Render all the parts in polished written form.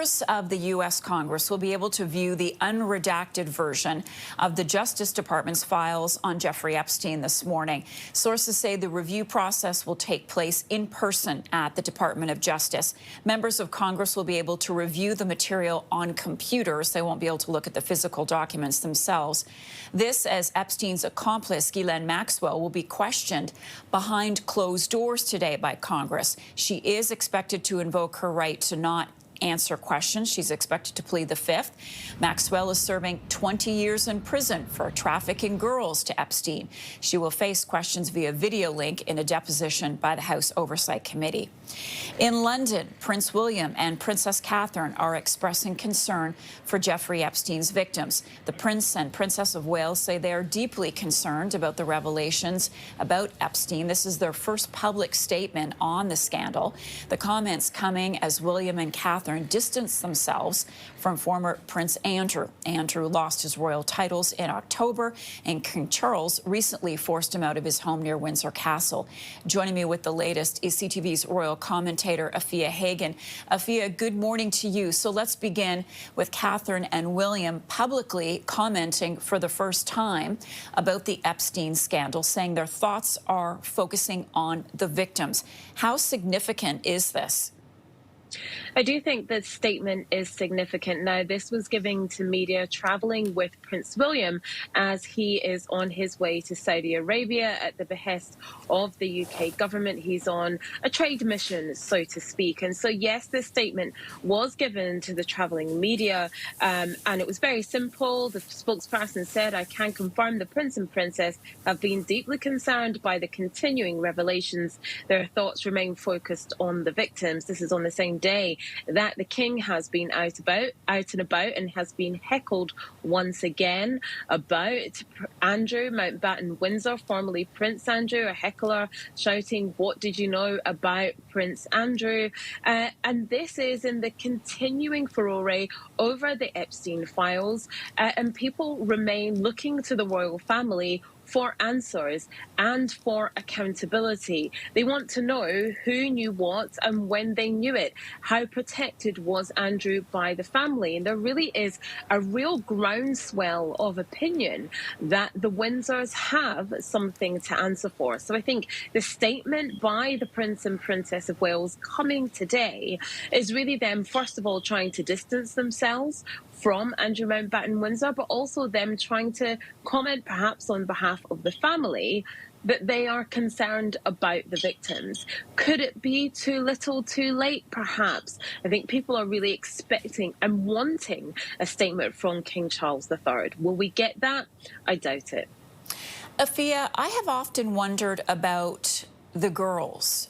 Members of the U.S. Congress will be able to view the unredacted version of the Justice Department's files on Jeffrey Epstein this morning. Sources say the review process will take place in person at the Department of Justice. Members of Congress will be able to review the material on computers. They won't be able to look at the physical documents themselves. This as Epstein's accomplice, Ghislaine Maxwell, will be questioned behind closed doors today by Congress. She is expected to invoke her right to not answer questions. She's expected to plead the Fifth. Maxwell is serving 20 years in prison for trafficking girls to Epstein. She will face questions via video link in a deposition by the House Oversight Committee. In London, Prince William and Princess Catherine are expressing concern for Jeffrey Epstein's victims. The Prince and Princess of Wales say they are deeply concerned about the revelations about Epstein. This is their first public statement on the scandal. The comments coming as William and Catherine distanced themselves from former Prince Andrew. Andrew lost his royal titles in October, and King Charles recently forced him out of his home near Windsor Castle. Joining me with the latest is CTV's royal commentator, Afua Hagan. Afua, good morning to you. So let's begin with Catherine and William publicly commenting for the first time about the Epstein scandal, saying their thoughts are focusing on the victims. How significant is this? I do think that statement is significant. Now, this was given to media traveling with Prince William as he is on his way to Saudi Arabia at the behest of the UK government. He's on a trade mission, so to speak. And so, yes, this statement was given to the traveling media, and it was very simple. The spokesperson said, "I can confirm the Prince and Princess have been deeply concerned by the continuing revelations. Their thoughts remain focused on the victims." This is on the same day that the King has been out and about and has been heckled once again about Andrew Mountbatten Windsor, formerly Prince Andrew, a heckler shouting, "What did you know about Prince Andrew?" And this is in the continuing furore over the Epstein files, and people remain looking to the royal family for answers and for accountability. They want to know who knew what and when they knew it. How protected was Andrew by the family? And there really is a real groundswell of opinion that the Windsors have something to answer for. So I think the statement by the Prince and Princess of Wales coming today is really them, first of all, trying to distance themselves from Andrew Mountbatten Windsor, but also them trying to comment perhaps on behalf of the family that they are concerned about the victims. Could it be too little too late, perhaps? I think people are really expecting and wanting a statement from King Charles III. Will we get that? I doubt it. Afua, I have often wondered about the girls.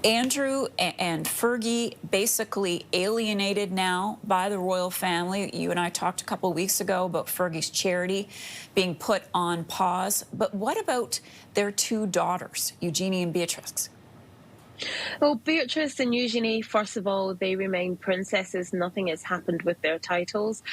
Andrew and Fergie basically alienated now by the royal family. You and I talked a couple of weeks ago about Fergie's charity being put on pause. But what about their two daughters, Eugenie and Beatrice? Well, Beatrice and Eugenie, first of all, they remain princesses. Nothing has happened with their titles.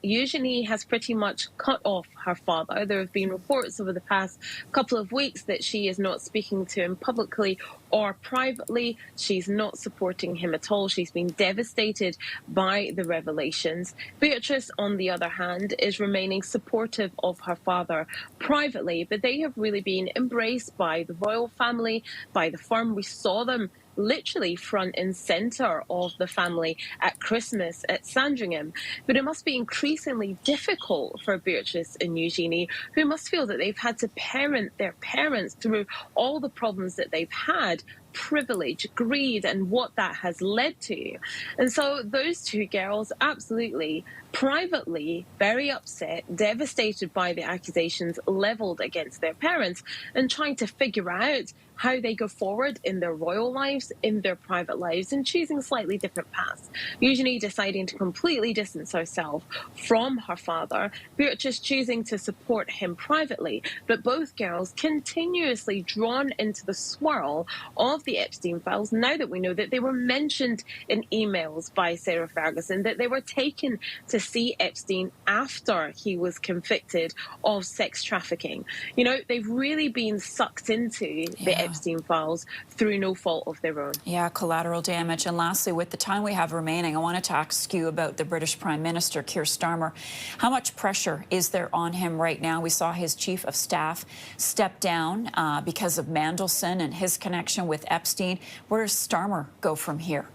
Eugenie has pretty much cut off her father. There have been reports over the past couple of weeks that she is not speaking to him publicly or privately. She's not supporting him at all. She's been devastated by the revelations. Beatrice, on the other hand, is remaining supportive of her father privately, but they have really been embraced by the royal family, by the firm. We saw them literally front and centre of the family at Christmas at Sandringham. But it must be increasingly difficult for Beatrice and Eugenie, who must feel that they've had to parent their parents through all the problems that they've had, privilege, greed, and what that has led to. And so those two girls absolutely privately very upset, devastated by the accusations levelled against their parents, and trying to figure out how they go forward in their royal lives, in their private lives, and choosing slightly different paths. Eugenie deciding to completely distance herself from her father, Beatrice choosing to support him privately, but both girls continuously drawn into the swirl of the Epstein files, now that we know that they were mentioned in emails by Sarah Ferguson, that they were taken to see Epstein after he was convicted of sex trafficking. You know, they've really been sucked into the Epstein files through no fault of their own. Yeah, collateral damage. And lastly, with the time we have remaining, I wanted to ask you about the British Prime Minister, Keir Starmer. How much pressure is there on him right now? We saw his chief of staff step down because of Mandelson and his connection with Epstein. Where does Starmer go from here?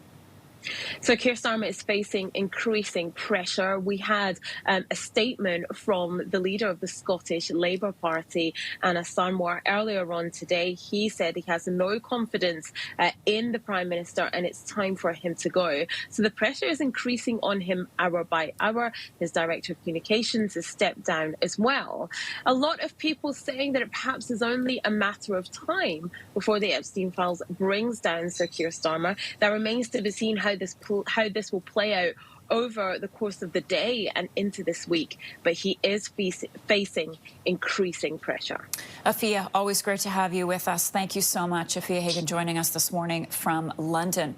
So Keir Starmer is facing increasing pressure. We had a statement from the leader of the Scottish Labour Party, Anna Sarwar, earlier on today. He said he has no confidence in the Prime Minister and it's time for him to go. So the pressure is increasing on him hour by hour. His Director of Communications has stepped down as well. A lot of people saying that it perhaps is only a matter of time before the Epstein files brings down Sir Keir Starmer. That remains to be seen how this will play out over the course of the day and into this week, but he is facing increasing pressure. Afua, always great to have you with us. Thank you so much. Afua Hagan joining us this morning from London.